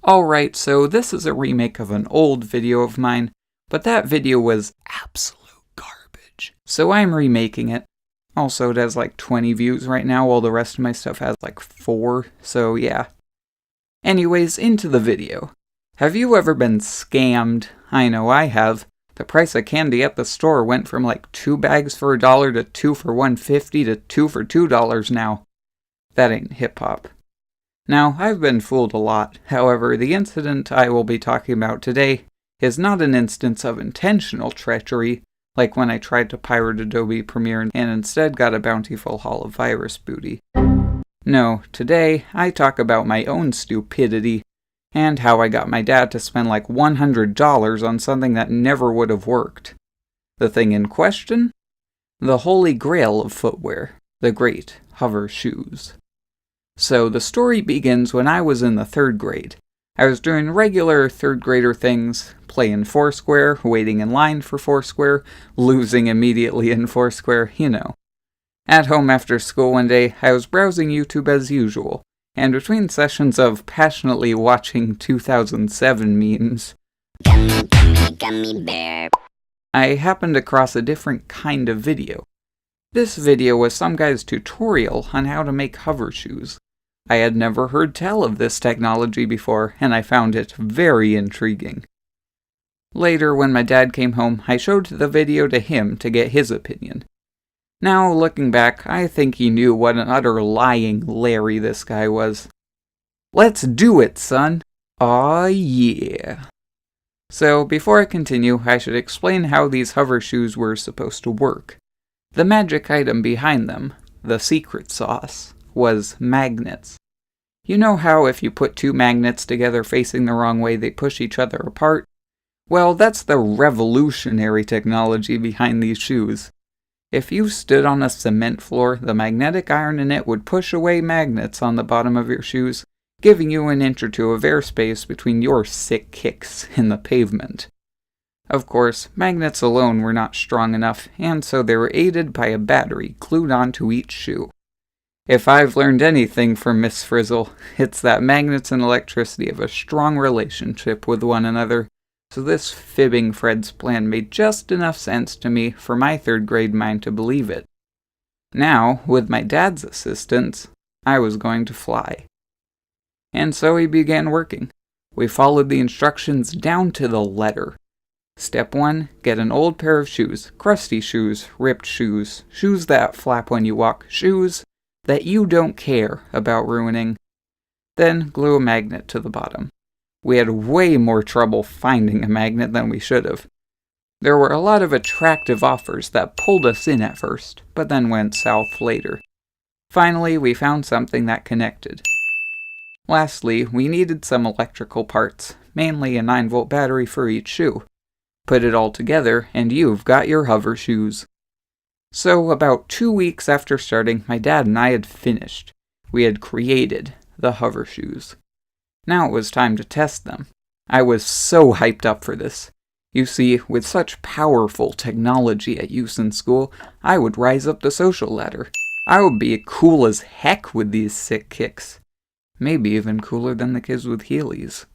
Alright, so this is a remake of an old video of mine, but that video was absolute garbage. So I'm remaking it. Also, it has like 20 views right now, while the rest of my stuff has like 4, so yeah. Anyways, into the video. Have you ever been scammed? I know I have. The price of candy at the store went from like 2 bags for $1 to 2 for $1.50 to 2 for $2 now. That ain't hip-hop. Now, I've been fooled a lot. However, the incident I will be talking about today is not an instance of intentional treachery, like when I tried to pirate Adobe Premiere and instead got a bountiful haul of virus booty. No, today I talk about my own stupidity, and how I got my dad to spend like $100 on something that never would have worked. The thing in question? The holy grail of footwear, the great hover shoes. So the story begins when I was in the 3rd grade. I was doing regular 3rd grader things, playing Foursquare, waiting in line for Foursquare, losing immediately in Foursquare, you know. At home after school one day, I was browsing YouTube as usual, and between sessions of passionately watching 2007 memes, gummy bear, I happened across a different kind of video. This video was some guy's tutorial on how to make hover shoes. I had never heard tell of this technology before, and I found it very intriguing. Later, when my dad came home, I showed the video to him to get his opinion. Now, looking back, I think he knew what an utter lying Larry this guy was. Let's do it, son! Aw yeah! So, before I continue, I should explain how these hover shoes were supposed to work. The magic item behind them, the secret sauce, was magnets. You know how if you put 2 magnets together facing the wrong way, they push each other apart? Well, that's the revolutionary technology behind these shoes. If you stood on a cement floor, the magnetic iron in it would push away magnets on the bottom of your shoes, giving you an inch or 2 of airspace between your sick kicks in the pavement. Of course, magnets alone were not strong enough, and so they were aided by a battery glued onto each shoe. If I've learned anything from Miss Frizzle, it's that magnets and electricity have a strong relationship with one another, so this fibbing Fred's plan made just enough sense to me for my 3rd grade mind to believe it. Now, with my dad's assistance, I was going to fly. And so we began working. We followed the instructions down to the letter. Step 1, get an old pair of shoes, crusty shoes, ripped shoes, shoes that flap when you walk, shoes that you don't care about ruining. Then glue a magnet to the bottom. We had way more trouble finding a magnet than we should have. There were a lot of attractive offers that pulled us in at first, but then went south later. Finally, we found something that connected. Lastly, we needed some electrical parts, mainly a 9-volt battery for each shoe. Put it all together, and you've got your hover shoes. So, about 2 weeks after starting, my dad and I had finished. We had created the hover shoes. Now it was time to test them. I was so hyped up for this. You see, with such powerful technology at use in school, I would rise up the social ladder. I would be cool as heck with these sick kicks. Maybe even cooler than the kids with Heelys.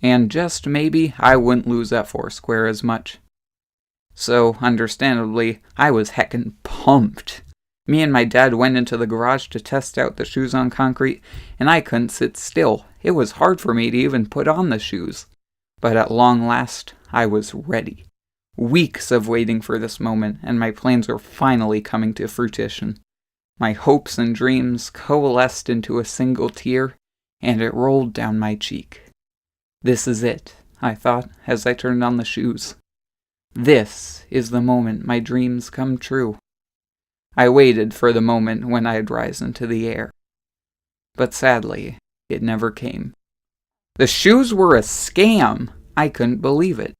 And just maybe, I wouldn't lose at Foursquare as much. So, understandably, I was heckin' pumped. Me and my dad went into the garage to test out the shoes on concrete, and I couldn't sit still. It was hard for me to even put on the shoes. But at long last, I was ready. Weeks of waiting for this moment, and my plans were finally coming to fruition. My hopes and dreams coalesced into a single tear, and it rolled down my cheek. This is it, I thought, as I turned on the shoes. This is the moment my dreams come true. I waited for the moment when I'd rise into the air. But sadly, it never came. The shoes were a scam! I couldn't believe it.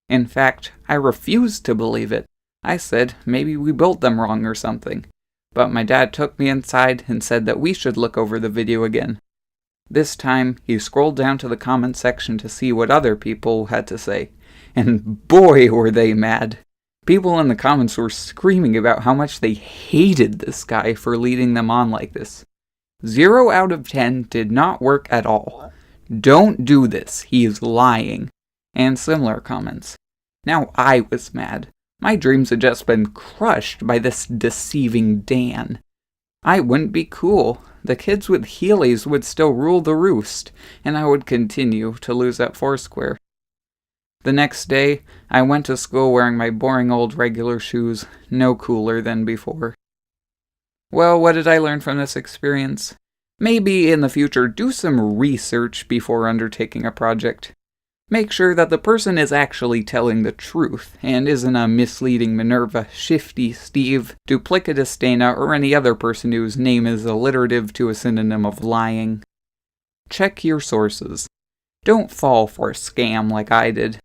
In fact, I refused to believe it. I said maybe we built them wrong or something. But my dad took me inside and said that we should look over the video again. This time, he scrolled down to the comment section to see what other people had to say. And boy, were they mad. People in the comments were screaming about how much they hated this guy for leading them on like this. 0 out of 10 did not work at all. "Don't do this, he's lying," and similar comments. Now I was mad. My dreams had just been crushed by this deceiving Dan. I wouldn't be cool. The kids with Heelys would still rule the roost, and I would continue to lose at Foursquare. The next day, I went to school wearing my boring old regular shoes, no cooler than before. Well, what did I learn from this experience? Maybe in the future, do some research before undertaking a project. Make sure that the person is actually telling the truth, and isn't a misleading Minerva, Shifty Steve, duplicitous Dana, or any other person whose name is alliterative to a synonym of lying. Check your sources. Don't fall for a scam like I did.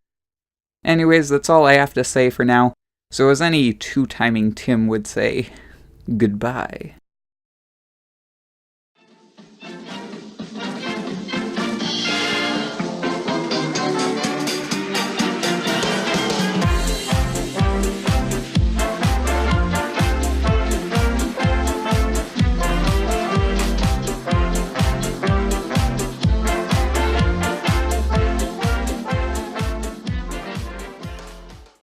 Anyways, that's all I have to say for now, so as any two-timing Tim would say, goodbye.